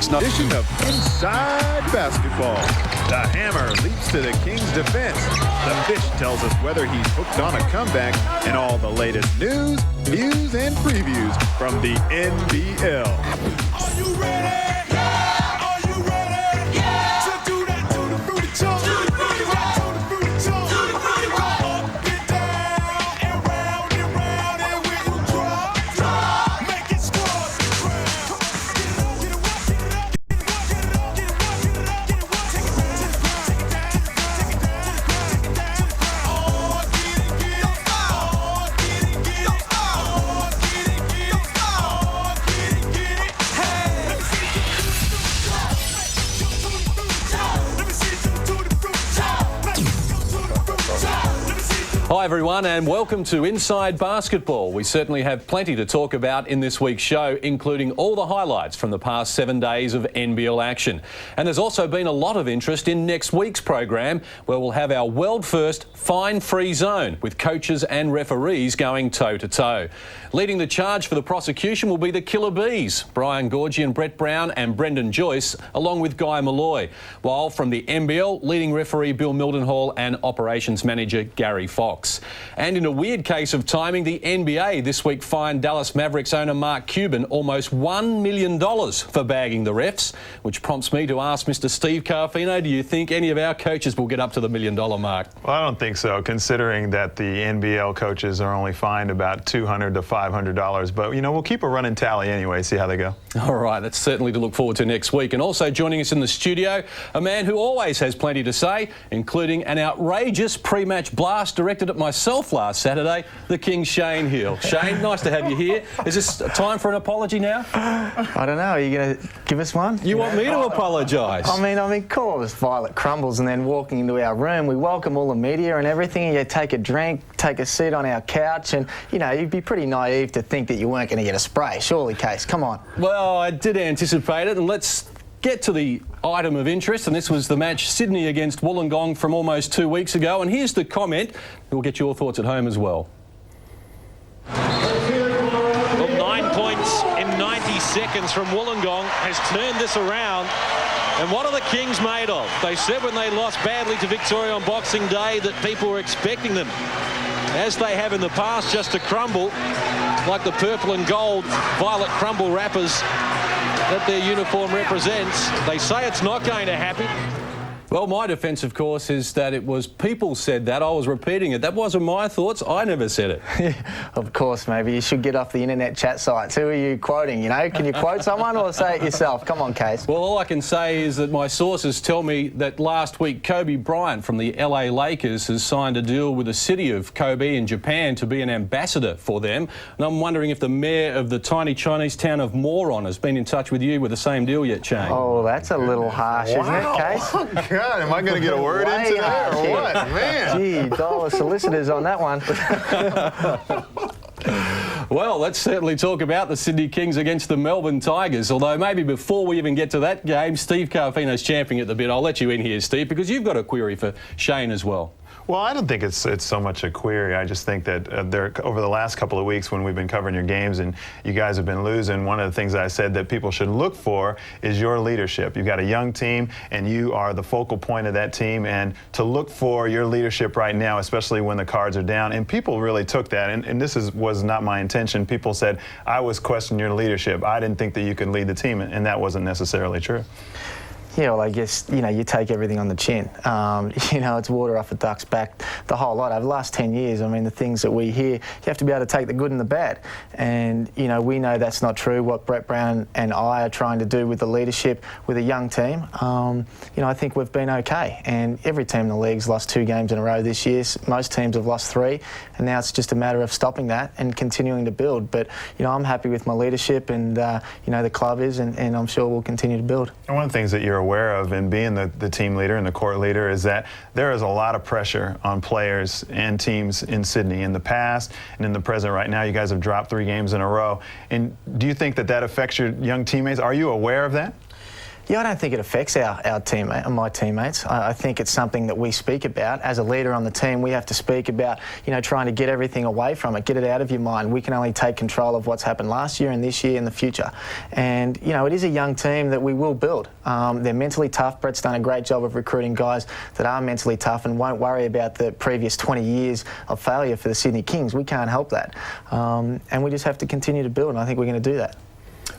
week's edition of Inside Basketball. The Hammer leaps to the Kings' defense. The Fish tells us whether he's hooked on a comeback, and all the latest news, views, and previews from the NBL. Are you ready? Yeah! Are you ready? Yeah! So do that to the fruity chunk. To the fruity rock. To the fruity chunk. To the fruity rock. Up and down and round and when you drop, make it squat. Get it up, get it up, get it up, get it up, get it up, get it up, get it up, take it down, take it down, take it down, take it down, take it down. Oh, get it, oh, get it, oh, get it, oh, get it, hey. Let me see you do the Let me see you do the Let me see you. Hi everyone and welcome to Inside Basketball. We certainly have plenty to talk about in this week's show, including all the highlights from the past 7 days of NBL action. And there's also been a lot of interest in next week's program, where we'll have our world-first fine-free zone with coaches and referees going toe-to-toe. Leading the charge for the prosecution will be the Killer Bees, Brian Gorgie and Brett Brown and Brendan Joyce, along with Guy Malloy. While from the NBL, leading referee Bill Mildenhall and operations manager Gary Fox. And in a weird case of timing, the NBA this week fined Dallas Mavericks owner Mark Cuban almost $1 million for bagging the refs, which prompts me to ask Mr. Steve Carfino, do you think any of our coaches will get up to the $1 million mark? Well, I don't think so, considering that the NBL coaches are only fined about $200 to $500. But, you know, we'll keep a running tally anyway, see how they go. All right, that's certainly to look forward to next week. And also joining us in the studio, a man who always has plenty to say, including an outrageous pre-match blast directed at myself last Saturday, the King Shane Hill. Shane, nice to have you here. Is this time for an apology now? I don't know. Are you going to give us one? You want me to apologise? I mean, call us Violet Crumbles and then walking into our room. We welcome all the media and everything. And you take a drink, take a seat on our couch, and, you know, you'd be pretty naive to think that you weren't going to get a spray. Surely, Case, come on. Well, I did anticipate it, and let's get to the item of interest, and this was the match Sydney against Wollongong from almost 2 weeks ago, and here's the comment. We'll get your thoughts at home as well. Well, 9 points in 90 seconds from Wollongong has turned this around. And what are the Kings made of? They said when they lost badly to Victoria on Boxing Day that people were expecting them, as they have in the past, just to crumble like the purple and gold violet crumble wrappers that their uniform represents. They say it's not going to happen. Well, my defence, of course, is that it was people said that. I was repeating it. That wasn't my thoughts. I never said it. Of course, maybe you should get off the internet chat sites. Who are you quoting, you know? Can you quote someone or say it yourself? Come on, Case. Well, all I can say is that my sources tell me that last week Kobe Bryant from the LA Lakers has signed a deal with the city of Kobe in Japan to be an ambassador for them. And I'm wondering if the mayor of the tiny Chinese town of Moron has been in touch with you with the same deal yet, Shane. Oh, that's a little harsh, isn't it, Case? God, am I going to get a word into there or what? Man. Gee, dollar solicitors on that one. Well, let's certainly talk about the Sydney Kings against the Melbourne Tigers, although maybe before we even get to that game, Steve Carfino's champing at the bit. I'll let you in here, Steve, because you've got a query for Shane as well. Well, I don't think it's so much a query. I just think that over the last couple of weeks when we've been covering your games and you guys have been losing, one of the things I said that people should look for is your leadership. You've got a young team and you are the focal point of that team, and to look for your leadership right now, especially when the cards are down. And people really took that, and this was not my intention. People said, I was questioning your leadership. I didn't think that you could lead the team, and that wasn't necessarily true. Yeah, well, I guess, you know, you take everything on the chin. You know, it's water off a duck's back, the whole lot. Over the last 10 years, I mean, the things that we hear, you have to be able to take the good and the bad. And, you know, we know that's not true. What Brett Brown and I are trying to do with the leadership, with a young team, you know, I think we've been okay. And every team in the league's lost 2 games in a row this year. Most teams have lost 3. And now it's just a matter of stopping that and continuing to build. But, you know, I'm happy with my leadership, and, you know, the club is, and I'm sure we'll continue to build. And one of the things that you're aware of in being the team leader and the court leader is that there is a lot of pressure on players and teams in Sydney in the past and in the present. Right now, you guys have dropped 3 games in a row. And do you think that affects your young teammates? Are you aware of that? Yeah, I don't think it affects our teammate and my teammates. I think it's something that we speak about. As a leader on the team, we have to speak about, trying to get everything away from it, get it out of your mind. We can only take control of what's happened last year and this year and the future. And, it is a young team that we will build. They're mentally tough. Brett's done a great job of recruiting guys that are mentally tough and won't worry about the previous 20 years of failure for the Sydney Kings. We can't help that. And we just have to continue to build, and I think we're going to do that.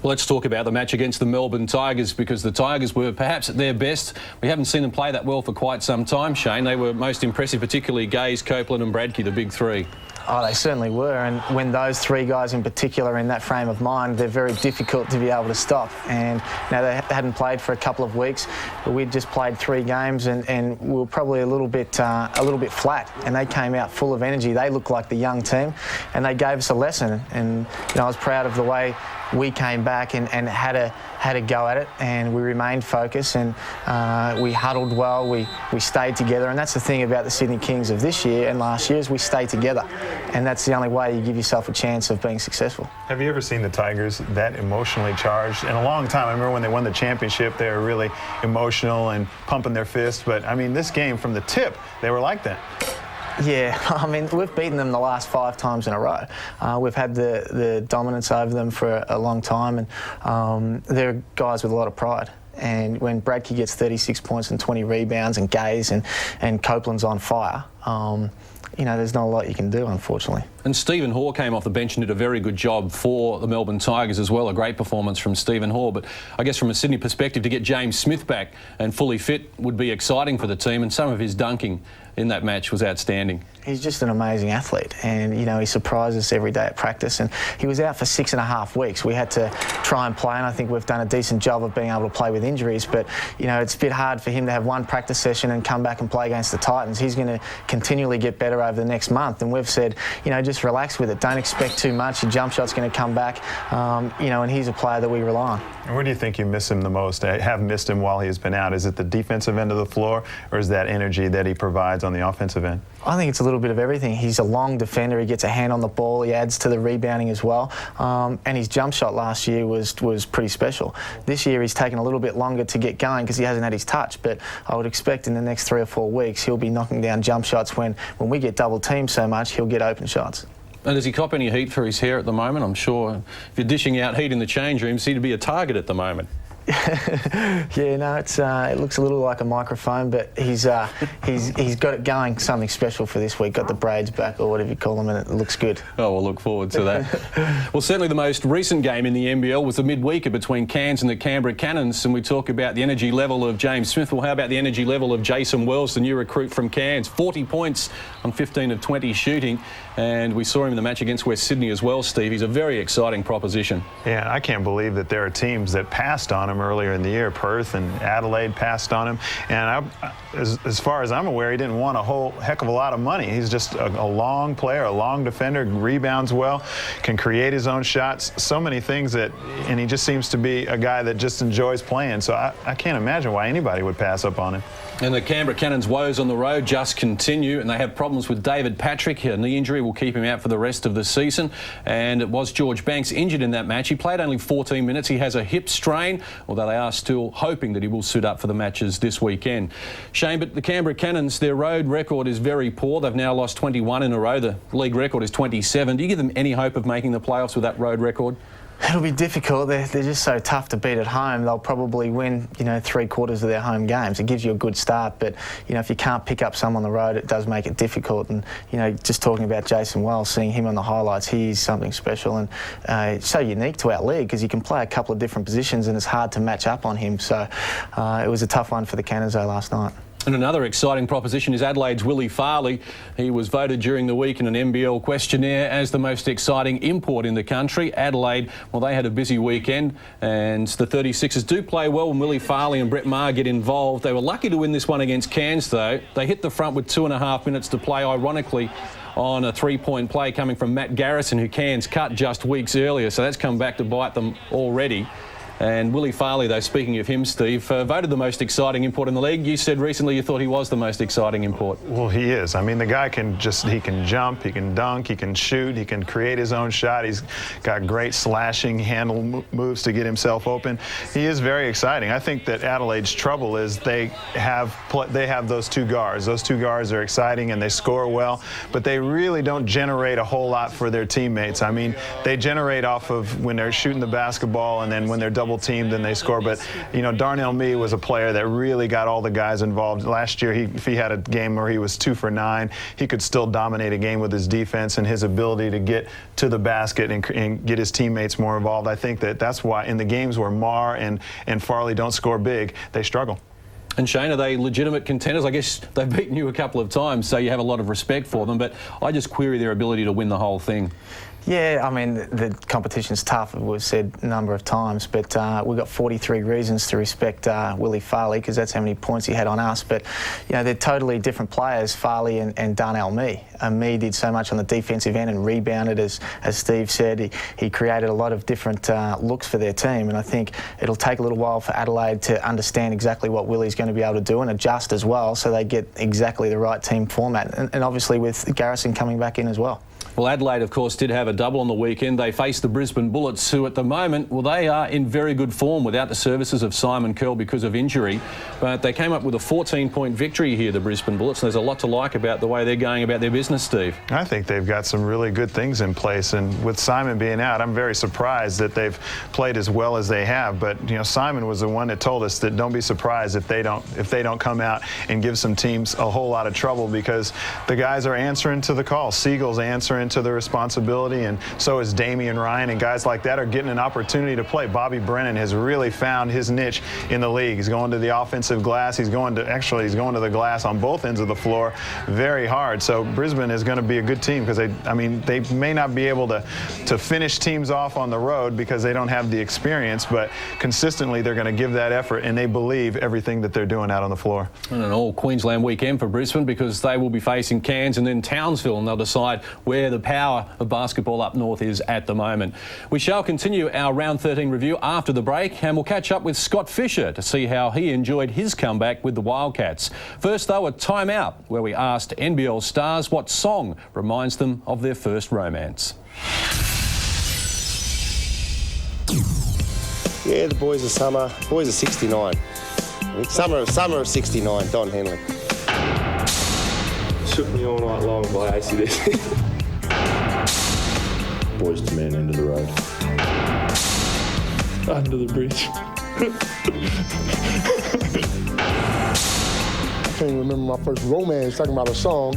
Well, let's talk about the match against the Melbourne Tigers, because the Tigers were perhaps at their best. We haven't seen them play that well for quite some time, Shane. They were most impressive, particularly Gaze, Copeland and Bradke, the big three. Oh, they certainly were, and when those three guys in particular are in that frame of mind, they're very difficult to be able to stop. And they hadn't played for a couple of weeks, but we'd just played 3 games, and we were probably a little bit flat. And they came out full of energy. They looked like the young team, and they gave us a lesson. And I was proud of the way we came back and had a go at it, and we remained focused, and we huddled well. We stayed together, and that's the thing about the Sydney Kings of this year and last year, is we stay together, and that's the only way you give yourself a chance of being successful. Have you ever seen the Tigers that emotionally charged in a long time? I remember when they won the championship, they were really emotional and pumping their fists, but I mean, this game from the tip, they were like that. Yeah, I mean, we've beaten them the last 5 times in a row. We've had the dominance over them for a long time, and they're guys with a lot of pride. And when Bradke gets 36 points and 20 rebounds, and Gaze and Copeland's on fire, there's not a lot you can do, unfortunately. And Stephen Hoare came off the bench and did a very good job for the Melbourne Tigers as well. A great performance from Stephen Hoare. But I guess from a Sydney perspective, to get James Smith back and fully fit would be exciting for the team, and some of his dunking in that match was outstanding. He's just an amazing athlete, and he surprises us every day at practice. And he was out for 6.5 weeks. We had to try and play, and I think we've done a decent job of being able to play with injuries. But it's a bit hard for him to have one practice session and come back and play against the Titans. He's going to continually get better over the next month, and we've said, just relax with it. Don't expect too much. Your jump shot's going to come back, and he's a player that we rely on. And where do you think you miss him the most? I have missed him while he's been out. Is it the defensive end of the floor, or is that energy that he provides on the offensive end? I think it's a little bit of everything. He's a long defender. He gets a hand on the ball. He adds to the rebounding as well. And his jump shot last year was pretty special. This year he's taken a little bit longer to get going because he hasn't had his touch. But I would expect in the next 3 or 4 weeks he'll be knocking down jump shots. When we get double teamed so much, he'll get open shots. And does he cop any heat for his hair at the moment? I'm sure if you're dishing out heat in the change room, seem to be a target at the moment. Yeah, no, it looks a little like a microphone, but he's got it going, something special for this week. Got the braids back, or whatever you call them, and it looks good. Oh, we'll look forward to that. Well, certainly the most recent game in the NBL was the midweeker between Cairns and the Canberra Cannons, and we talk about the energy level of James Smith. Well, how about the energy level of Jason Wells, the new recruit from Cairns? 40 points on 15 of 20 shooting, and we saw him in the match against West Sydney as well, Steve. He's a very exciting proposition. Yeah, I can't believe that there are teams that passed on him earlier in the year. Perth and Adelaide passed on him, and as far as I'm aware, he didn't want a whole heck of a lot of money. He's just a long player, a long defender, rebounds well, can create his own shots, so many things and he just seems to be a guy that just enjoys playing, so I can't imagine why anybody would pass up on him. And the Canberra Cannons' woes on the road just continue, and they have problems with David Patrick. A knee injury will keep him out for the rest of the season, and it was George Banks injured in that match. He played only 14 minutes. He has a hip strain, although they are still hoping that he will suit up for the matches this weekend. Shane, but the Canberra Cannons, their road record is very poor. They've now lost 21 in a row. The league record is 27. Do you give them any hope of making the playoffs with that road record? It'll be difficult. They're just so tough to beat at home. They'll probably win, 3/4 of their home games. It gives you a good start, but, if you can't pick up some on the road, it does make it difficult. And, just talking about Jason Wells, seeing him on the highlights, he's something special and it's so unique to our league because he can play a couple of different positions and it's hard to match up on him. So it was a tough one for the Cannons last night. And another exciting proposition is Adelaide's Willie Farley. He was voted during the week in an NBL questionnaire as the most exciting import in the country. Adelaide, well, they had a busy weekend, and the 36ers do play well when Willie Farley and Brett Maher get involved. They were lucky to win this one against Cairns, though. They hit the front with 2.5 minutes to play, ironically, on a 3-point play coming from Matt Garrison, who Cairns cut just weeks earlier, so that's come back to bite them already. And Willie Farley, though, speaking of him, Steve, voted the most exciting import in the league. You said recently you thought he was the most exciting import. Well, he is. I mean, the guy can jump, he can dunk, he can shoot, he can create his own shot. He's got great slashing handle moves to get himself open. He is very exciting. I think that Adelaide's trouble is they have those two guards. Those two guards are exciting and they score well, but they really don't generate a whole lot for their teammates. I mean, they generate off of when they're shooting the basketball, and then when they're double teamed, then they score. But you know, Darnell Mee was a player that really got all the guys involved. Last year, if he had a game where he was 2 for 9, he could still dominate a game with his defense and his ability to get to the basket and get his teammates more involved. I think that's why in the games where Marr and Farley don't score big, they struggle. And Shane, are they legitimate contenders? I guess they've beaten you a couple of times, so you have a lot of respect for them, but I just query their ability to win the whole thing. Yeah, I mean, the competition's tough, we've said a number of times, but we've got 43 reasons to respect Willie Farley, because that's how many points he had on us. But, you know, they're totally different players, Farley and Darnell Mee. Mee did so much on the defensive end and rebounded, as Steve said. He created a lot of different looks for their team, and I think it'll take a little while for Adelaide to understand exactly what Willie's going to be able to do and adjust as well, so they get exactly the right team format. And obviously with Garrison coming back in as well. Well, Adelaide, of course, did have a double on the weekend. They faced the Brisbane Bullets, who at the moment, well, they are in very good form without the services of Simon Curl because of injury. But they came up with a 14-point victory here, the Brisbane Bullets. And there's a lot to like about the way they're going about their business, Steve. I think they've got some really good things in place. And with Simon being out, I'm very surprised that they've played as well as they have. But, you know, Simon was the one that told us that don't be surprised if they don't come out and give some teams a whole lot of trouble, because the guys are answering to the call. Siegel's answering to the responsibility, and so is Damian Ryan, and guys like that are getting an opportunity to play. Bobby Brennan has really found his niche in the league. He's going to the offensive glass. He's going to the glass on both ends of the floor very hard. So Brisbane is going to be a good team, because they may not be able to finish teams off on the road because they don't have the experience, but consistently they're going to give that effort, and they believe everything that they're doing out on the floor. And an all Queensland weekend for Brisbane, because they will be facing Cairns and then Townsville, and they'll decide where the power of basketball up north is at the moment. We shall continue our round 13 review after the break, and we'll catch up with Scott Fisher to see how he enjoyed his comeback with the Wildcats. First, though, a timeout where we asked NBL stars what song reminds them of their first romance. Yeah, the Boys of Summer. Boys of 69. Summer of 69, Don Henley. Shook Me All Night Long by AC/DC. Boys to Men, End of the Road. Under the Bridge. I can't remember my first romance talking about a song.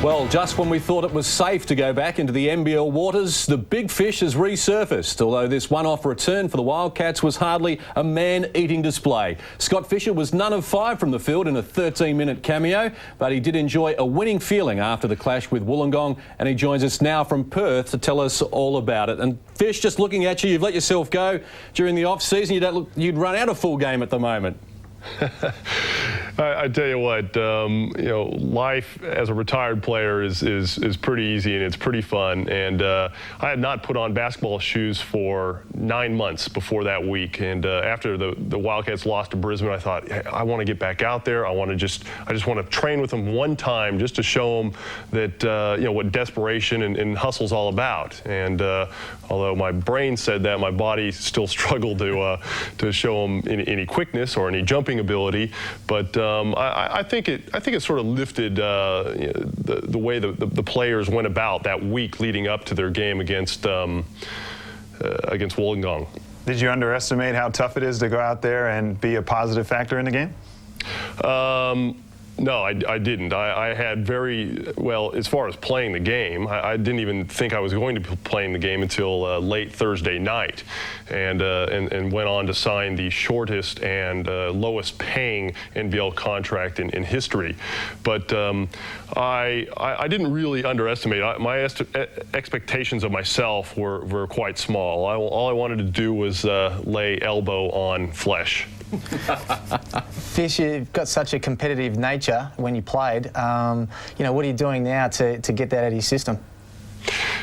Well, just when we thought it was safe to go back into the NBL waters, the big fish has resurfaced, although this one-off return for the Wildcats was hardly a man-eating display. Scott Fisher was none of 5 from the field in a 13-minute cameo, but he did enjoy a winning feeling after the clash with Wollongong, and he joins us now from Perth to tell us all about it. And Fish, just looking at you, you've let yourself go during the off-season. You'd run out of full game at the moment. I tell you what, you know, life as a retired player is pretty easy, and it's pretty fun. And I had not put on basketball shoes for 9 months before that week. And after the Wildcats lost to Brisbane, I thought, hey, I want to get back out there. I just want to train with them one time just to show them that you know what desperation and hustle's all about. And although my brain said that, my body still struggled to show them any quickness or any jumping ability. But I think it sort of lifted you know, the way the players went about that week leading up to their game against Wollongong. Did you underestimate how tough it is to go out there and be a positive factor in the game? No, I didn't. I had well, as far as playing the game, I didn't even think I was going to be playing the game until late Thursday night, and went on to sign the shortest and lowest paying NBL contract in history. But I didn't really underestimate. My expectations of myself were quite small. All I wanted to do was lay elbow on flesh. Fish, you've got such a competitive nature when you played. What are you doing now to get that out of your system?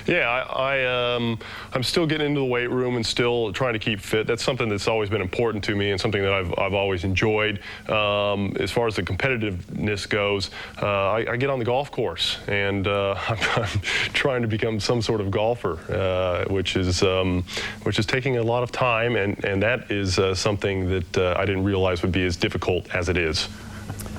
Yeah, I'm still getting into the weight room and still trying to keep fit. That's something that's always been important to me and something that I've always enjoyed. As far as the competitiveness goes, I get on the golf course and I'm trying to become some sort of golfer, which is taking a lot of time, and that is something that I didn't realize would be as difficult as it is.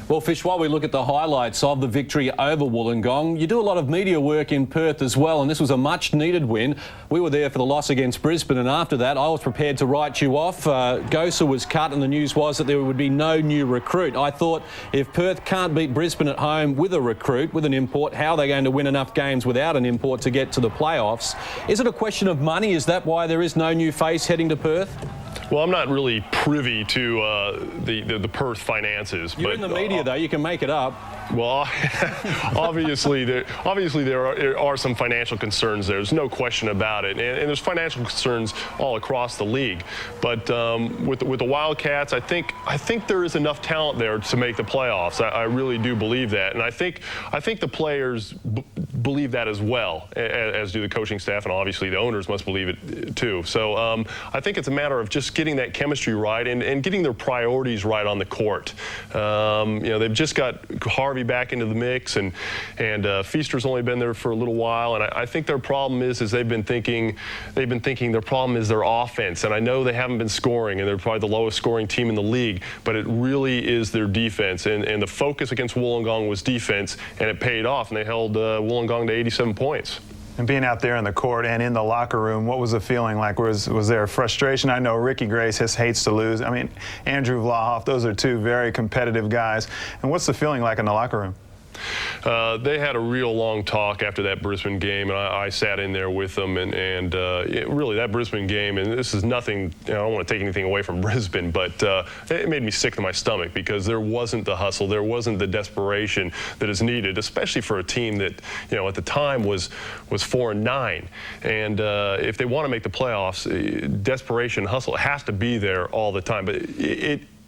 Well, Fish, while we look at the highlights of the victory over Wollongong, you do a lot of media work in Perth as well, and this was a much-needed win. We were there for the loss against Brisbane, and after that, I was prepared to write you off. Gosa was cut, and the news was that there would be no new recruit. I thought if Perth can't beat Brisbane at home with a recruit, with an import, how are they going to win enough games without an import to get to the playoffs? Is it a question of money? Is that why there is no new face heading to Perth? Well, I'm not really privy to the Perth finances. You're in the media, though. You can make it up. Well, obviously there are some financial concerns there. There's no question about it, and there's financial concerns all across the league. But with the Wildcats, I think there is enough talent there to make the playoffs. I really do believe that, and I think the players believe that as well, as do the coaching staff, and obviously the owners must believe it too. So I think it's a matter of just getting that chemistry right and getting their priorities right on the court. They've just got Harvey back into the mix, and Feaster's only been there for a little while, and I think their problem is they've been thinking their problem is their offense, and I know they haven't been scoring, and they're probably the lowest scoring team in the league, but it really is their defense, and the focus against Wollongong was defense, and it paid off, and they held Wollongong to 87 points. And being out there in the court and in the locker room, what was the feeling like? Was there frustration? I know Ricky Grace hates to lose. I mean, Andrew Vlahoff, those are two very competitive guys. And what's the feeling like in the locker room? They had a real long talk after that Brisbane game, and I sat in there with them, and really that Brisbane game, and this is nothing, I don't want to take anything away from Brisbane, but it made me sick to my stomach because there wasn't the hustle, there wasn't the desperation that is needed, especially for a team that, at the time was 4-9, and if they want to make the playoffs, desperation, hustle has to be there all the time, but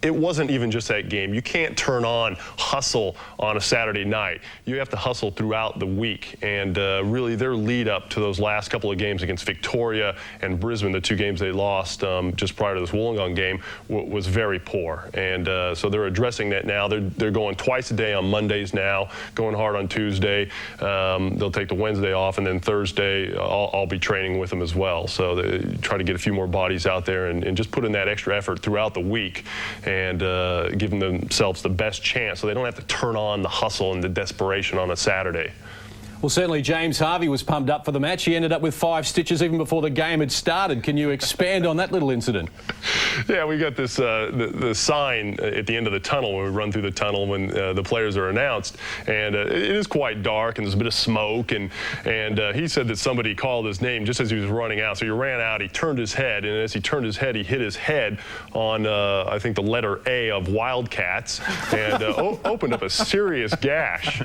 it wasn't even just that game. You can't turn on hustle on a Saturday night. You have to hustle throughout the week. And really their lead up to those last couple of games against Victoria and Brisbane, the two games they lost just prior to this Wollongong game, was very poor. And so they're addressing that now. They're going twice a day on Mondays now, going hard on Tuesday. They'll take the Wednesday off, and then Thursday I'll be training with them as well. So they try to get a few more bodies out there and just put in that extra effort throughout the week, and giving themselves the best chance so they don't have to turn on the hustle and the desperation on a Saturday. Well, certainly James Harvey was pumped up for the match. He ended up with 5 stitches even before the game had started. Can you expand on that little incident? Yeah, we got this the sign at the end of the tunnel when we run through the tunnel when the players are announced, and it is quite dark and there's a bit of smoke, and he said that somebody called his name just as he was running out. So he ran out, he turned his head, and as he turned his head, he hit his head on I think the letter A of Wildcats, and opened up a serious gash.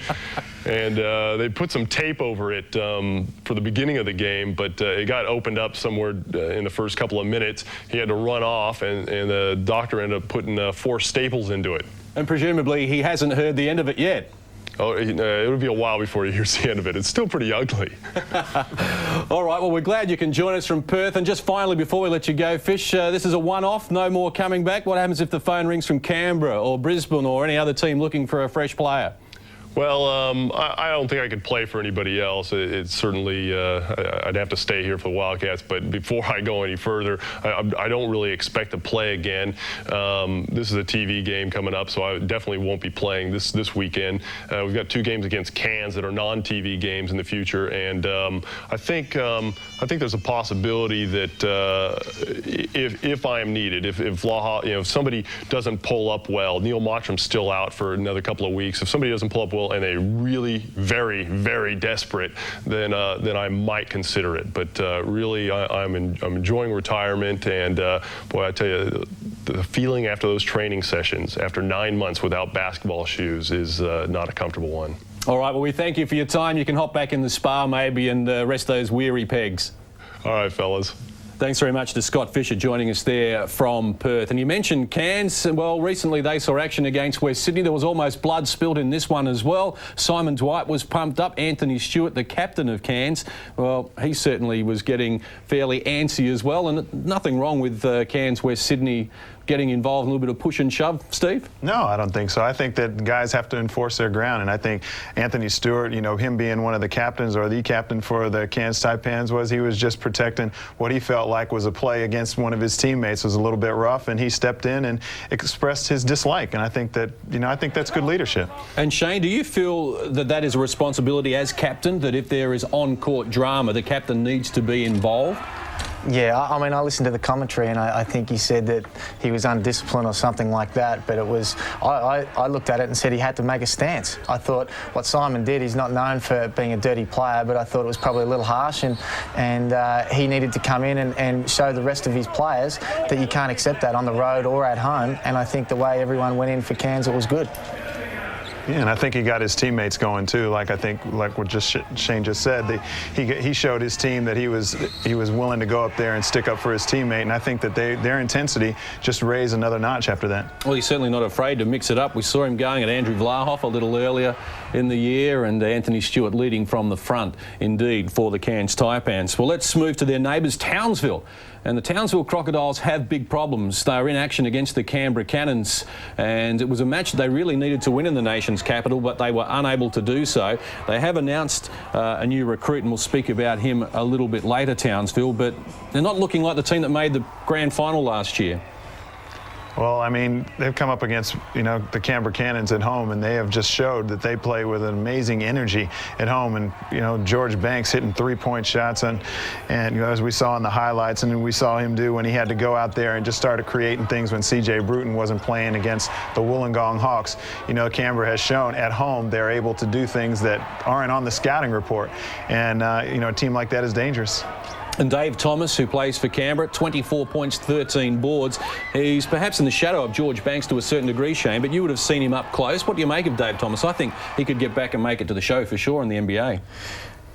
And they put some tape over it for the beginning of the game, but it got opened up somewhere in the first couple of minutes. He had to run off, and the doctor ended up putting 4 staples into it. And presumably he hasn't heard the end of it yet. Oh, it would be a while before he hears the end of it. It's still pretty ugly. All right, well, we're glad you can join us from Perth. And just finally, before we let you go, Fish, this is a one-off, no more coming back. What happens if the phone rings from Canberra or Brisbane or any other team looking for a fresh player? Well, I don't think I could play for anybody else. It's certainly, I'd have to stay here for the Wildcats. But before I go any further, I don't really expect to play again. This is a TV game coming up, so I definitely won't be playing this weekend. We've got 2 games against Cairns that are non-TV games in the future, and I think there's a possibility that if I am needed, if Vlaha, if somebody doesn't pull up well, Neil Mottram's still out for another couple of weeks. If somebody doesn't pull up well and they're really very, very desperate, then I might consider it. But really, I'm enjoying retirement, and boy, I tell you, the feeling after those training sessions, after 9 months without basketball shoes, is not a comfortable one. All right, well, we thank you for your time. You can hop back in the spa maybe and rest those weary pegs. All right, fellas. Thanks very much to Scott Fisher joining us there from Perth. And you mentioned Cairns. Well, recently they saw action against West Sydney. There was almost blood spilled in this one as well. Simon Dwight was pumped up. Anthony Stewart, the captain of Cairns, well, he certainly was getting fairly antsy as well. And nothing wrong with Cairns West Sydney getting involved, a little bit of push and shove, Steve? No, I don't think so. I think that guys have to enforce their ground, and I think Anthony Stewart, him being one of the captains or the captain for the Cairns Taipans, he was just protecting what he felt like was a play against one of his teammates was a little bit rough, and he stepped in and expressed his dislike, and I think that, I think that's good leadership. And Shane, do you feel that that is a responsibility as captain, that if there is on-court drama, the captain needs to be involved? Yeah, I mean, I listened to the commentary and I think he said that he was undisciplined or something like that, but it was, I looked at it and said he had to make a stance. I thought what Simon did, he's not known for being a dirty player, but I thought it was probably a little harsh, and he needed to come in and show the rest of his players that you can't accept that on the road or at home, and I think the way everyone went in for Cairns, it was good. Yeah, and I think he got his teammates going too. Like what Shane just said, he showed his team that he was willing to go up there and stick up for his teammate, and I think that their intensity just raised another notch after that. Well, he's certainly not afraid to mix it up. We saw him going at Andrew Vlahoff a little earlier in the year, and Anthony Stewart leading from the front, indeed, for the Cairns Taipans. Well, let's move to their neighbours, Townsville. And the Townsville Crocodiles have big problems. They are in action against the Canberra Cannons, and it was a match they really needed to win in the nation's capital, but they were unable to do so. They have announced a new recruit, and we'll speak about him a little bit later, Townsville, but they're not looking like the team that made the grand final last year. Well, I mean, they've come up against, the Canberra Cannons at home, and they have just showed that they play with an amazing energy at home. And, George Banks hitting 3-point shots, and as we saw in the highlights, and we saw him do when he had to go out there and just started creating things when C.J. Bruton wasn't playing against the Wollongong Hawks. Canberra has shown at home they're able to do things that aren't on the scouting report. And, a team like that is dangerous. And Dave Thomas, who plays for Canberra, 24 points, 13 boards. He's perhaps in the shadow of George Banks to a certain degree, Shane, but you would have seen him up close. What do you make of Dave Thomas? I think he could get back and make it to the show for sure in the NBA.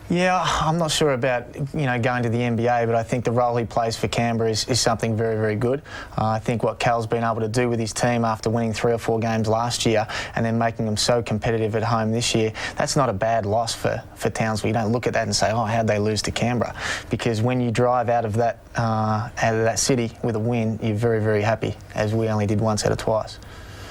Yeah, I'm not sure about, going to the NBA, but I think the role he plays for Canberra is something very, very good. I think what Cal's been able to do with his team after winning 3 or 4 games last year and then making them so competitive at home this year, that's not a bad loss for Townsville. You don't look at that and say, oh, how'd they lose to Canberra? Because when you drive out of that city with a win, you're very, very happy, as we only did once out of twice.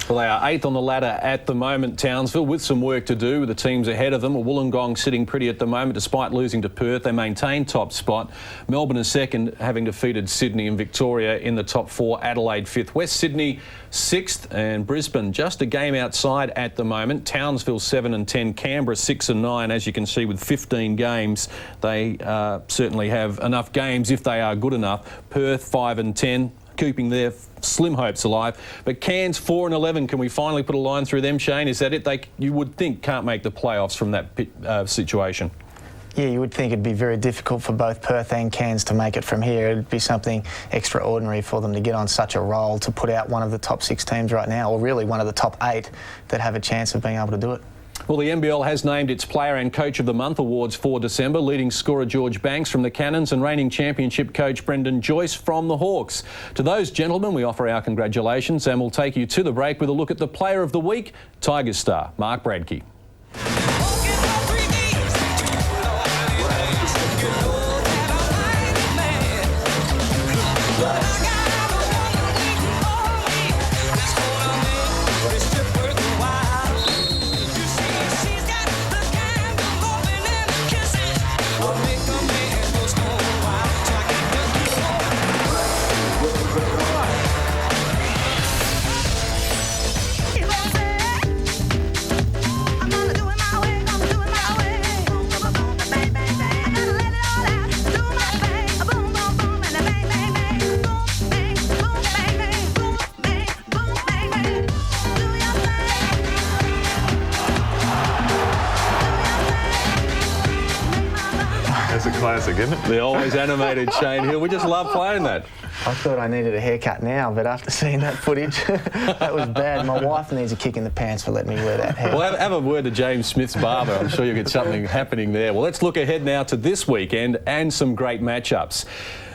Well, they are 8th on the ladder at the moment, Townsville, with some work to do with the teams ahead of them. Wollongong sitting pretty at the moment, despite losing to Perth. They maintain top spot. Melbourne is second, having defeated Sydney and Victoria in the top 4. Adelaide 5th. West Sydney 6th, and Brisbane just a game outside at the moment. Townsville 7 and 10, Canberra 6 and 9. As you can see, with 15 games, they certainly have enough games if they are good enough. Perth 5 and 10. Keeping their slim hopes alive. But Cairns 4 and 11, can we finally put a line through them, Shane? Is that it? You would think can't make the playoffs from that situation. Yeah, you would think it'd be very difficult for both Perth and Cairns to make it from here. It'd be something extraordinary for them to get on such a roll, to put out one of the top 6 teams right now, or really one of the top 8 that have a chance of being able to do it. Well, the NBL has named its Player and Coach of the Month awards for December. Leading scorer George Banks from the Cannons and reigning championship coach Brendan Joyce from the Hawks. To those gentlemen, we offer our congratulations, and we'll take you to the break with a look at the Player of the Week, Tigers star Mark Bradkey. That's a classic, isn't it? They're always animated, Shane Hill. We just love playing that. I thought I needed a haircut now, but after seeing that footage, that was bad. My wife needs a kick in the pants for letting me wear that hair. Well, have a word to James Smith's barber. I'm sure you'll get something happening there. Well, let's look ahead now to this weekend and some great matchups.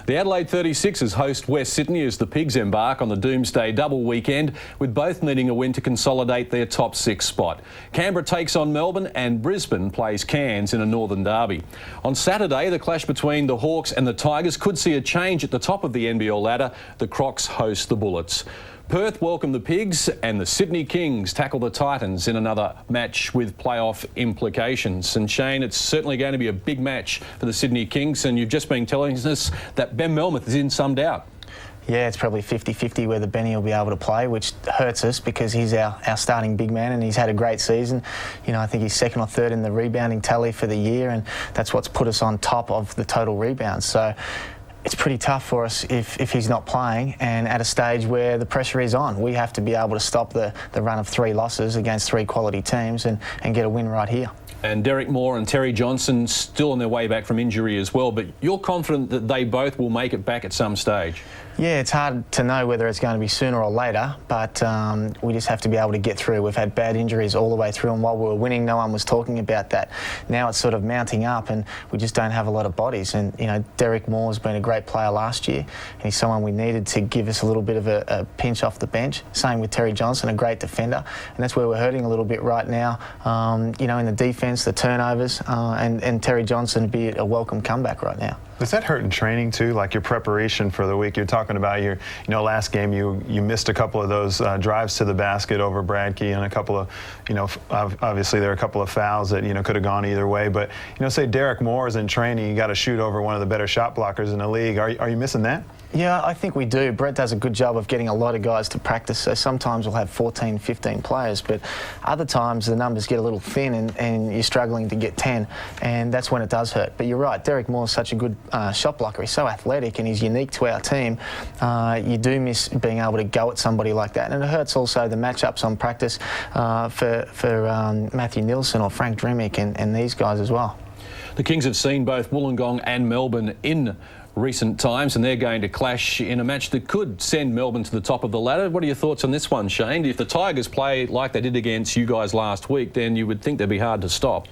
The Adelaide 36ers host West Sydney as the Pigs embark on the Doomsday double weekend, with both needing a win to consolidate their top 6 spot. Canberra takes on Melbourne and Brisbane plays Cairns in a Northern derby. On Saturday, the clash between the Hawks and the Tigers could see a change at the top of the NBL ladder. The Crocs host the Bullets. Perth welcome the Pigs and the Sydney Kings tackle the Titans in another match with playoff implications. And Shane, it's certainly going to be a big match for the Sydney Kings, and you've just been telling us that Ben Melmoth is in some doubt. Yeah, it's probably 50-50 whether Benny will be able to play, which hurts us because he's our starting big man and he's had a great season. You know, I think he's second or third in the rebounding tally for the year, and that's what's put us on top of the total rebounds. So it's pretty tough for us if he's not playing, and at a stage where the pressure is on. We have to be able to stop the run of 3 losses against 3 quality teams and get a win right here. And Derek Moore and Terry Johnson still on their way back from injury as well, but you're confident that they both will make it back at some stage? Yeah, it's hard to know whether it's going to be sooner or later, but we just have to be able to get through. We've had bad injuries all the way through, and while we were winning, no one was talking about that. Now it's sort of mounting up, and we just don't have a lot of bodies. And, you know, Derek Moore's been a great player last year, and he's someone we needed to give us a little bit of a pinch off the bench. Same with Terry Johnson, a great defender, and that's where we're hurting a little bit right now. You know, in the defence, the turnovers, and Terry Johnson would be a welcome comeback right now. Does that hurt in training too? Like your preparation for the week? You're talking about your, last game you missed a couple of those drives to the basket over Bradkey, and a couple of, obviously there are a couple of fouls that could have gone either way. But say Derek Moore is in training, you got to shoot over one of the better shot blockers in the league. Are you missing that? Yeah, I think we do. Brett does a good job of getting a lot of guys to practice, so sometimes we'll have 14, 15 players, but other times the numbers get a little thin and you're struggling to get 10, and that's when it does hurt. But you're right, Derek Moore's such a good shot blocker. He's so athletic and he's unique to our team. You do miss being able to go at somebody like that, and it hurts also the matchups on practice for Matthew Nilsson or Frank Dremick and these guys as well. The Kings have seen both Wollongong and Melbourne in recent times, and they're going to clash in a match that could send Melbourne to the top of the ladder. What are your thoughts on this one, Shane? If the Tigers play like they did against you guys last week, then you would think they'd be hard to stop.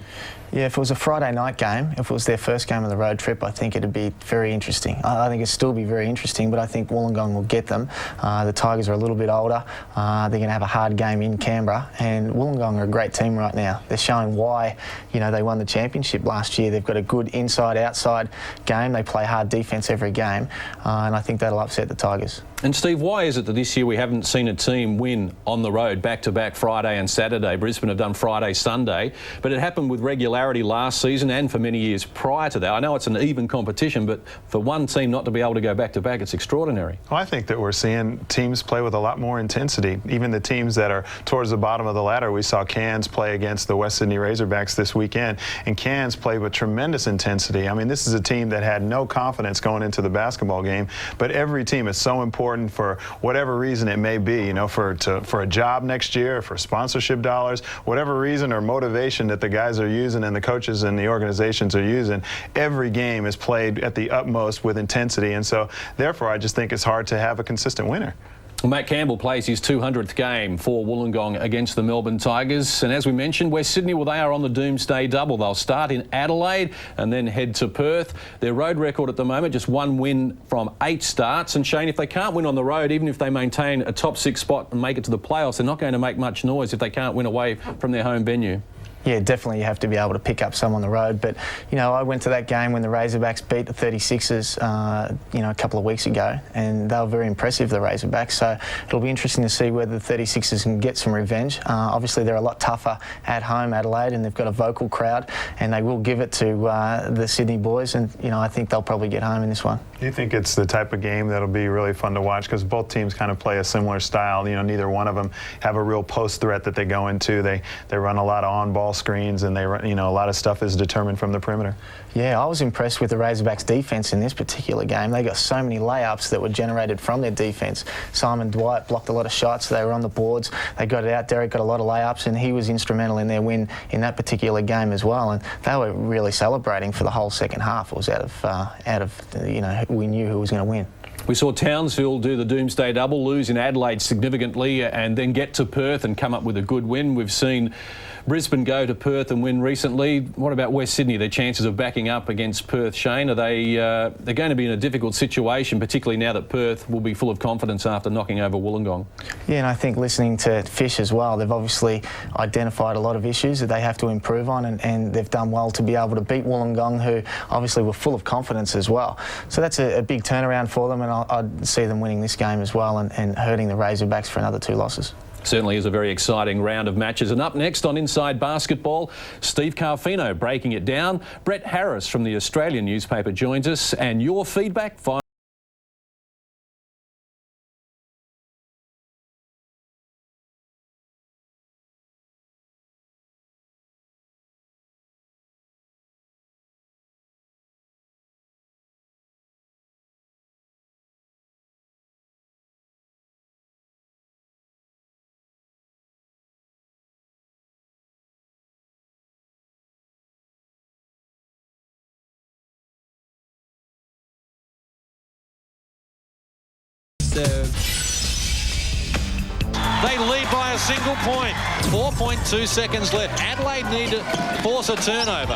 Yeah, if it was a Friday night game, if it was their first game of the road trip, I think it'd be very interesting. I think it'd still be very interesting, but I think Wollongong will get them. The Tigers are a little bit older. They're going to have a hard game in Canberra, and Wollongong are a great team right now. They're showing why, they won the championship last year. They've got a good inside-outside game. They play hard defence every game, and I think that'll upset the Tigers. And Steve, why is it that this year we haven't seen a team win on the road back-to-back Friday and Saturday? Brisbane have done Friday, Sunday, but it happened with regularity last season and for many years prior to that. I know it's an even competition, but for one team not to be able to go back-to-back, it's extraordinary. Well, I think that we're seeing teams play with a lot more intensity. Even the teams that are towards the bottom of the ladder, we saw Cairns play against the West Sydney Razorbacks this weekend, and Cairns played with tremendous intensity. I mean, this is a team that had no confidence going into the basketball game, but every team is so important for whatever reason it may be, for a job next year, for sponsorship dollars, whatever reason or motivation that the guys are using and the coaches and the organizations are using. Every game is played at the utmost with intensity, and so therefore I just think it's hard to have a consistent winner. Well, Matt Campbell plays his 200th game for Wollongong against the Melbourne Tigers. And as we mentioned, West Sydney, well, they are on the Doomsday double. They'll start in Adelaide and then head to Perth. Their road record at the moment, just 1 win from 8 starts. And Shane, if they can't win on the road, even if they maintain a top 6 spot and make it to the playoffs, they're not going to make much noise if they can't win away from their home venue. Yeah, definitely you have to be able to pick up some on the road. But, I went to that game when the Razorbacks beat the 36ers, a couple of weeks ago, and they were very impressive, the Razorbacks. So it'll be interesting to see whether the 36ers can get some revenge. Obviously, they're a lot tougher at home, Adelaide, and they've got a vocal crowd, and they will give it to the Sydney boys, and, I think they'll probably get home in this one. Do you think it's the type of game that'll be really fun to watch? Because both teams kind of play a similar style. Neither one of them have a real post threat that they go into. They run a lot of on-ball ball screens, and they run, a lot of stuff is determined from the perimeter. Yeah, I was impressed with the Razorbacks' defence in this particular game. They got so many layups that were generated from their defence. Simon Dwight blocked a lot of shots. They were on the boards. They got it out. Derek got a lot of layups, and he was instrumental in their win in that particular game as well. And they were really celebrating for the whole second half. It was out of we knew who was going to win. We saw Townsville do the Doomsday Double, lose in Adelaide significantly, and then get to Perth and come up with a good win. We've seen Brisbane go to Perth and win recently. What about West Sydney? Their chances of backing up against Perth, Shane, are they're going to be in a difficult situation, particularly now that Perth will be full of confidence after knocking over Wollongong? Yeah, and I think listening to Fish as well, they've obviously identified a lot of issues that they have to improve on, and they've done well to be able to beat Wollongong, who obviously were full of confidence as well. So that's a big turnaround for them, and I'd see them winning this game as well and hurting the Razorbacks for another 2 losses. Certainly is a very exciting round of matches. And up next on Inside Basketball, Steve Carfino breaking it down. Brett Harris from the Australian newspaper joins us, and your feedback via They lead by a single point. 4.2 seconds left. Adelaide need to force a turnover.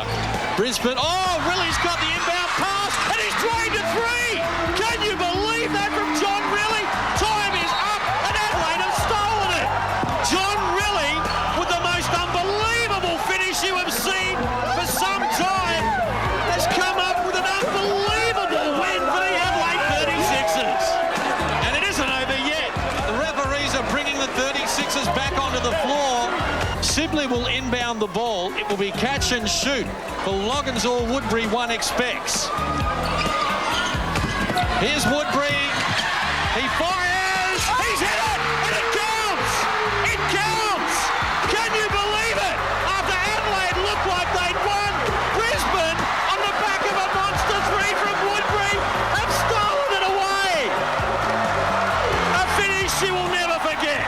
Brisbane, Rilly's got the inbound pass, and he's drained a 3! Can you believe that from John Rilly? Time is up, and Adelaide have stolen it. John Rilly, with the most unbelievable finish you have seen for some time, has come up with an unbelievable win for the Adelaide 36ers. And it isn't over yet. The referees are bringing the 36ers back onto the floor. Sibley will inbound the ball. It will be catch and shoot for Loggins or Woodbury, one expects. Here's Woodbury. He fires. He's hit it, and it counts. It counts. Can you believe it? After Adelaide looked like they'd won, Brisbane, on the back of a monster 3 from Woodbury, have stolen it away. A finish you will never forget.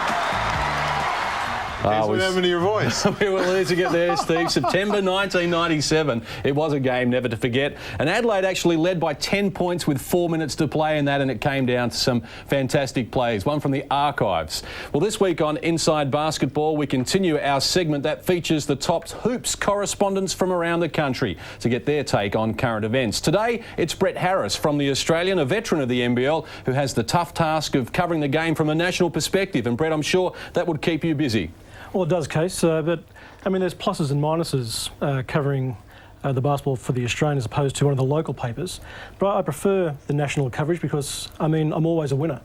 What happened to your voice? We were losing it there, Steve. September 1997. It was a game never to forget. And Adelaide actually led by 10 points with 4 minutes to play in that, and it came down to some fantastic plays. One from the archives. Well, this week on Inside Basketball, we continue our segment that features the top hoops correspondents from around the country to get their take on current events. Today, it's Brett Harris from the Australian, a veteran of the NBL, who has the tough task of covering the game from a national perspective. And Brett, I'm sure that would keep you busy. Well, it does, Case, but I mean, there's pluses and minuses covering the basketball for the Australian as opposed to one of the local papers. But I prefer the national coverage because, I mean, I'm always a winner.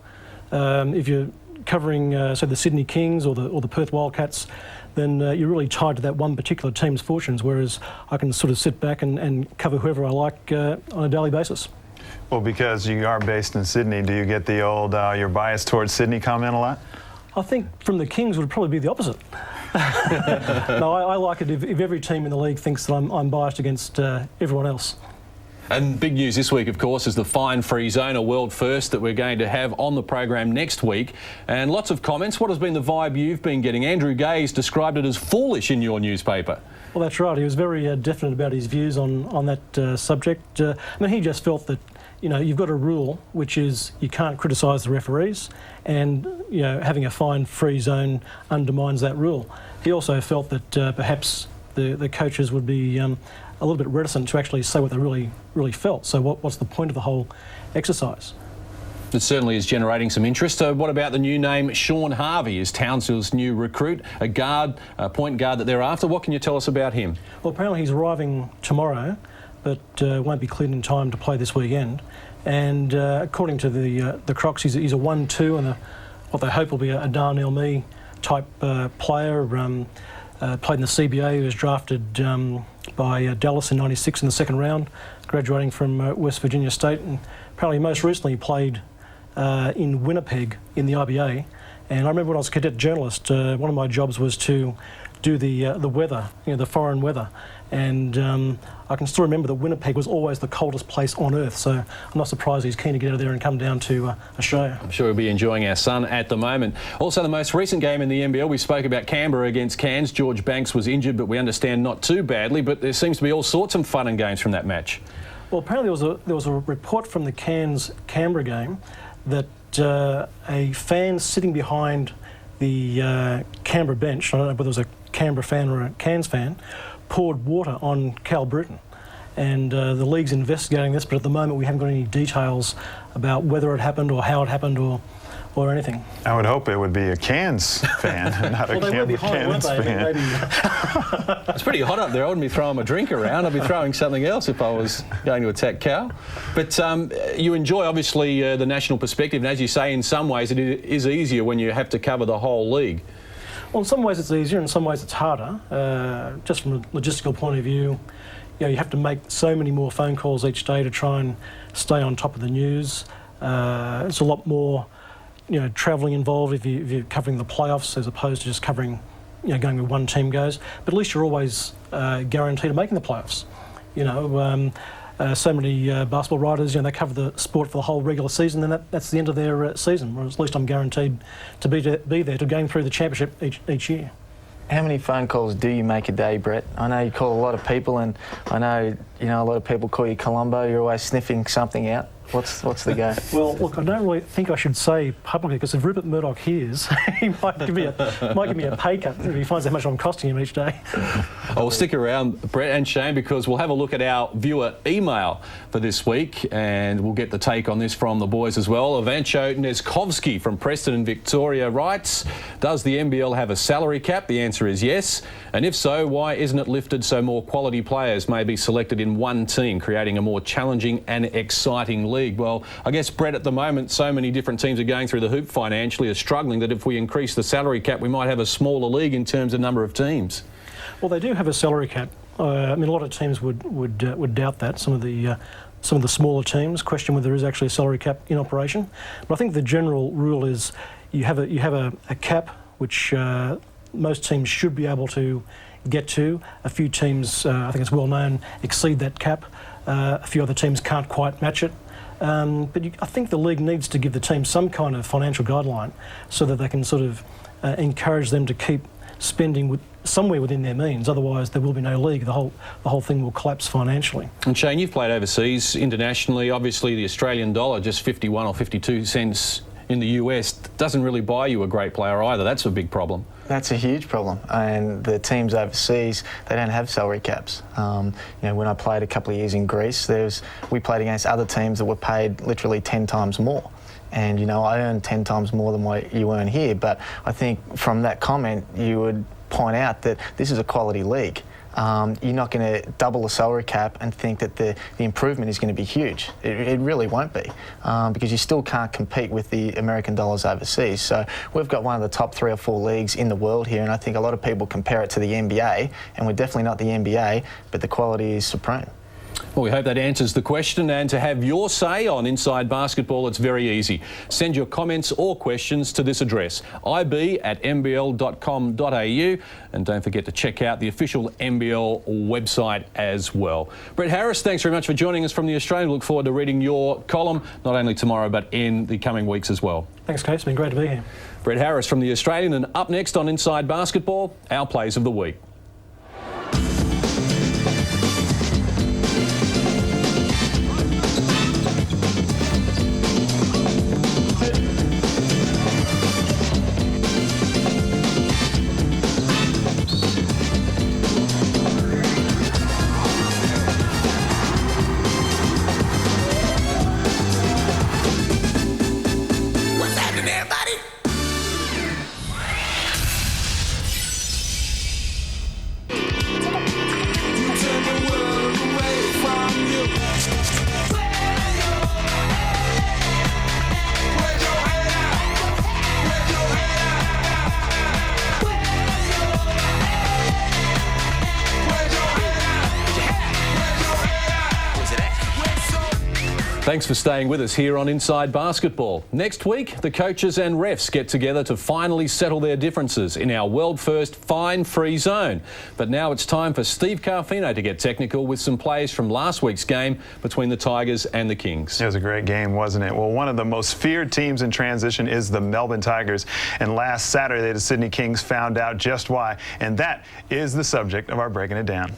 If you're covering, say, the Sydney Kings or the Perth Wildcats, then you're really tied to that one particular team's fortunes, whereas I can sort of sit back and cover whoever I like on a daily basis. Well, because you are based in Sydney, do you get the old your bias towards Sydney comment a lot? I think from the Kings would probably be the opposite. No, I like it if every team in the league thinks that I'm biased against everyone else. And big news this week, of course, is the fine-free zone, a world first that we're going to have on the program next week. And lots of comments. What has been the vibe you've been getting? Andrew Gaze described it as foolish in your newspaper. Well, that's right. He was very definite about his views on that subject. I mean, he just felt that, you know, you've got a rule which is you can't criticise the referees, and, you know, having a fine-free zone undermines that rule. He also felt that perhaps the coaches would be a little bit reticent to actually say what they really felt. So what's the point of the whole exercise? It certainly is generating some interest. So what about the new name Sean Harvey is Townsville's new recruit, a point guard that they're after. What can you tell us about him? Well, apparently he's arriving tomorrow, but won't be cleared in time to play this weekend. And according to the Crocs, he's a 1-2 and what they hope will be a Darnell Mee type player. Played in the CBA. He was drafted by Dallas in '96 in the second round, graduating from West Virginia State, and apparently most recently played in Winnipeg in the IBA. And I remember when I was a cadet journalist, one of my jobs was to do the weather, the foreign weather. And I can still remember that Winnipeg was always the coldest place on earth, so I'm not surprised he's keen to get out of there and come down to Australia. I'm sure he'll be enjoying our sun at the moment. Also, the most recent game in the NBL, we spoke about Canberra against Cairns. George Banks was injured, but we understand not too badly, but there seems to be all sorts of fun and games from that match. Well, apparently there was a report from the Cairns-Canberra game that a fan sitting behind the Canberra bench, I don't know whether it was a Canberra fan or a Cairns fan, poured water on Cal Bruton. And the league's investigating this, but at the moment we haven't got any details about whether it happened or how it happened or anything. I would hope it would be a Cairns fan, not a Canberra Cairns fan. It's pretty hot up there. I wouldn't be throwing my drink around. I'd be throwing something else if I was going to attack Cal. But you enjoy, obviously, the national perspective. And as you say, in some ways, it is easier when you have to cover the whole league. Well, in some ways it's easier, in some ways it's harder. Just from a logistical point of view, you have to make so many more phone calls each day to try and stay on top of the news. It's a lot more, travelling involved if you're covering the playoffs as opposed to just covering, going where one team goes. But at least you're always guaranteed of making the playoffs. So many basketball writers, they cover the sport for the whole regular season, and that's the end of their season. Whereas at least I'm guaranteed to be there to going through the championship each year. How many phone calls do you make a day, Brett? I know you call a lot of people, and I know a lot of people call you Columbo. You're always sniffing something out. What's the go? Well, look, I don't really think I should say publicly, because if Rupert Murdoch hears, he might give me a pay cut if he finds how much I'm costing him each day. I'll stick around, Brett and Shane, because we'll have a look at our viewer email for this week, and we'll get the take on this from the boys as well. Avancho Neskovsky from Preston in Victoria writes, does the NBL have a salary cap? The answer is yes. And if so, why isn't it lifted so more quality players may be selected in one team, creating a more challenging and exciting league? Well, I guess, Brett, at the moment, so many different teams are going through the hoop financially, are struggling, that if we increase the salary cap, we might have a smaller league in terms of number of teams. Well, they do have a salary cap. I mean, a lot of teams would doubt that. Some of the smaller teams question whether there is actually a salary cap in operation. But I think the general rule is you have a cap which most teams should be able to get to. A few teams, I think it's well known, exceed that cap. A few other teams can't quite match it. But I think the league needs to give the team some kind of financial guideline so that they can sort of encourage them to keep spending somewhere within their means. Otherwise, there will be no league. The whole thing will collapse financially. And Shane, you've played overseas, internationally. Obviously, the Australian dollar, just 51 or 52 cents in the US, doesn't really buy you a great player either. That's a big problem. That's a huge problem, and the teams overseas, they don't have salary caps. When I played a couple of years in Greece, we played against other teams that were paid literally 10 times more. And I earned 10 times more than what you earn here, but I think from that comment you would point out that this is a quality league. You're not going to double the salary cap and think that the improvement is going to be huge. It really won't be, because you still can't compete with the American dollars overseas. So we've got one of the top 3 or 4 leagues in the world here, and I think a lot of people compare it to the NBA, and we're definitely not the NBA, but the quality is supreme. Well, we hope that answers the question, and to have your say on Inside Basketball, it's very easy. Send your comments or questions to this address, ib@nbl.com.au, and don't forget to check out the official NBL website as well. Brett Harris, thanks very much for joining us from the Australian. We look forward to reading your column, not only tomorrow, but in the coming weeks as well. Thanks, Kate. It's been great to be here. Brett Harris from the Australian, and up next on Inside Basketball, our plays of the week. Thanks for staying with us here on Inside Basketball. Next week, the coaches and refs get together to finally settle their differences in our world-first fine-free zone. But now it's time for Steve Carfino to get technical with some plays from last week's game between the Tigers and the Kings. It was a great game, wasn't it? Well, one of the most feared teams in transition is the Melbourne Tigers. And last Saturday, the Sydney Kings found out just why. And that is the subject of our Breaking It Down.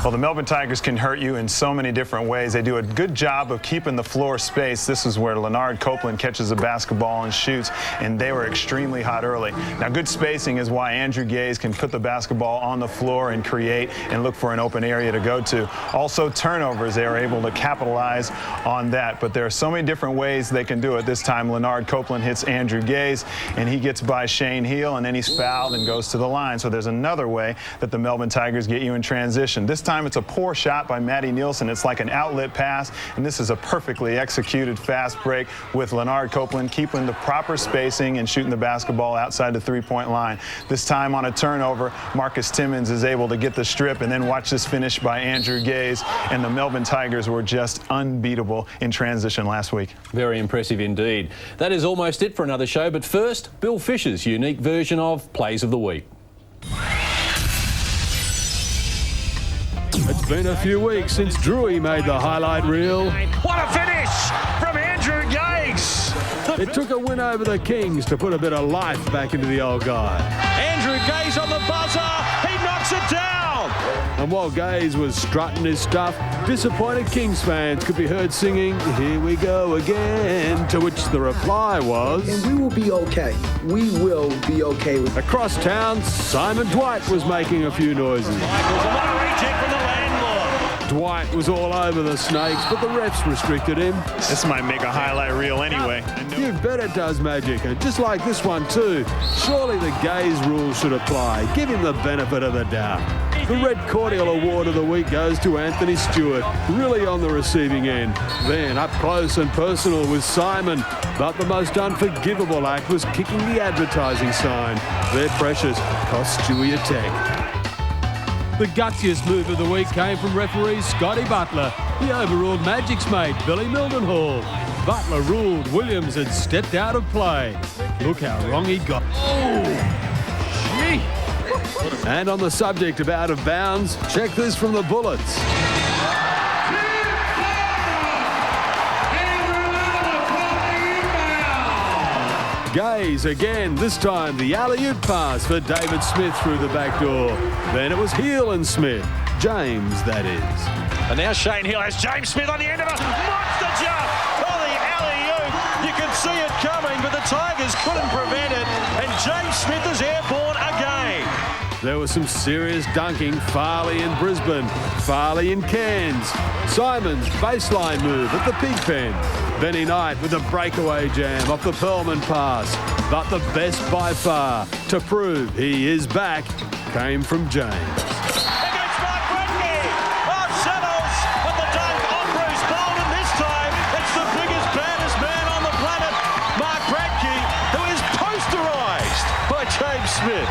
Well, the Melbourne Tigers can hurt you in so many different ways. They do a good job of keeping the floor space. This is where Leonard Copeland catches a basketball and shoots, and they were extremely hot early. Now, good spacing is why Andrew Gaze can put the basketball on the floor and create and look for an open area to go to. Also, turnovers, they are able to capitalize on that. But there are so many different ways they can do it. This time, Leonard Copeland hits Andrew Gaze, and he gets by Shane Heel, and then he's fouled and goes to the line. So there's another way that the Melbourne Tigers get you in transition. This time, it's a poor shot by Matty Nielsen. It's like an outlet pass, and this is a perfectly executed fast break with Leonard Copeland keeping the proper spacing and shooting the basketball outside the three-point line. This time on a turnover, Marcus Timmons is able to get the strip, and then watch this finish by Andrew Gaze, and the Melbourne Tigers were just unbeatable in transition last week. Very impressive indeed. That is almost it for another show, but first, Bill Fisher's unique version of Plays of the Week. It's been a few weeks since Drewy made the highlight reel. What a finish from Andrew Gaze. It took a win over the Kings to put a bit of life back into the old guy. Andrew Gaze on the buzzer. He knocks it down. And while Gaze was strutting his stuff, disappointed Kings fans could be heard singing, "Here we go again," to which the reply was, "And we will be okay. We will be okay." Across town, Simon Dwight was making a few noises. Reject from the landlord. Dwight was all over the Snakes, but the refs restricted him. This might make a highlight reel anyway. You bet it does, Magic, and just like this one too. Surely the Gaze rule should apply. Give him the benefit of the doubt. The Red Cordial Award of the week goes to Anthony Stewart, really on the receiving end. Then up close and personal with Simon, but the most unforgivable act was kicking the advertising sign. They're precious, cost Stewie a tech. The gutsiest move of the week came from referee Scotty Butler. He overruled Magic's mate, Billy Mildenhall. Butler ruled Williams had stepped out of play. Look how wrong he got. Oh, gee. And on the subject of out of bounds, check this from the Bullets. Gaze again, this time the alley-oop pass for David Smith through the back door. Then it was Heel and Smith. James, that is. And now Shane Hill has James Smith on the end of a monster jump. Oh, the alley-oop. You can see it coming, but the Tigers couldn't prevent it. And James Smith is airborne again. There was some serious dunking. Farley in Brisbane, Farley in Cairns. Simon's baseline move at the pig pen. Benny Knight with a breakaway jam off the Perlman pass. But the best by far, to prove he is back, came from James. Against Mark Bradley. Oh, settles with the dunk on Bruce Bolden. This time, it's the biggest, baddest man on the planet, Mark Bradley, who is posterised by James Smith.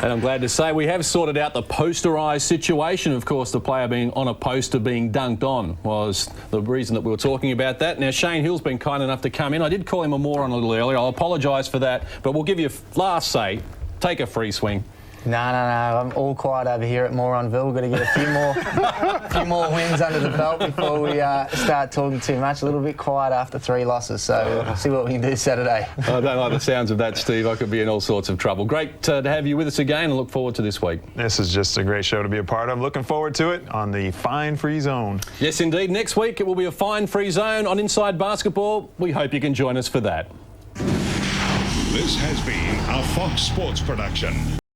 And I'm glad to say we have sorted out the posterised situation. Of course, the player being on a poster being dunked on was the reason that we were talking about that. Now, Shane Hill's been kind enough to come in. I did call him a moron a little earlier. I'll apologise for that, but we'll give you a last say. Take a free swing. No, I'm all quiet over here at Moronville. We've got to get a few more wins under the belt before we start talking too much. A little bit quiet after 3 losses, so we'll see what we can do Saturday. I don't like the sounds of that, Steve. I could be in all sorts of trouble. Great to have you with us again, and look forward to this week. This is just a great show to be a part of. Looking forward to it on the Fine Free Zone. Yes, indeed. Next week it will be a Fine Free Zone on Inside Basketball. We hope you can join us for that. This has been a Fox Sports production.